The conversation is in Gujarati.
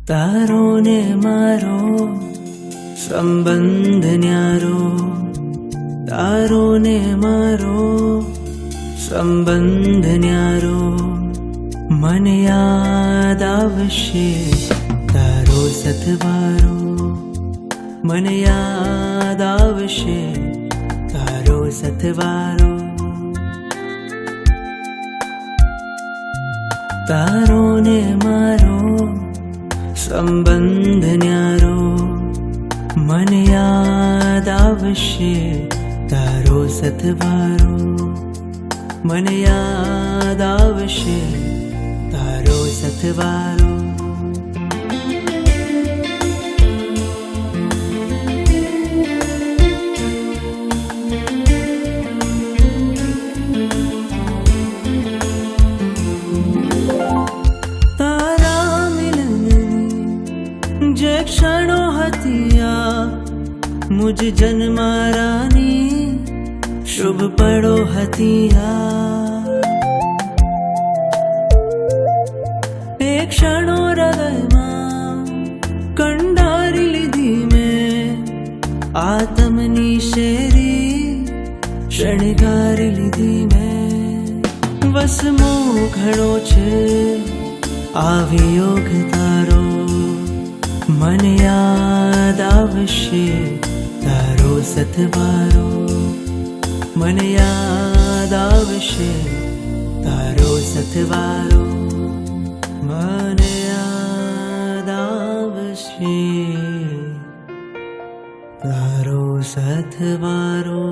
તારો ને મારો સંબંધ ન્યારો, તારો ને મારો સંબંધ ન્યારો. મને યાદ આવશે તારો સથવારો, મને યાદ આવશે તારો સથવારો. તારો ને મારો સંબંધ ન્યારો, મને યાદ આવશે તારો સથવારો, મને યાદ આવશે તારો સથવારો. જે ક્ષણો હતી આ મુજ જન્મારાની શુભ પળો હતી આ. એ ક્ષણો હૃદયમાં કંડારી લીધી મેં, આતમની શેરી શણગારી લીધી મેં. વસમો ઘણો છે આવિયોગ તારો, મને યાદ આવશે તારો સથવારો, મને યાદ આવશે તારો સથવારો, મને યાદ આવશે તારો સથવારો.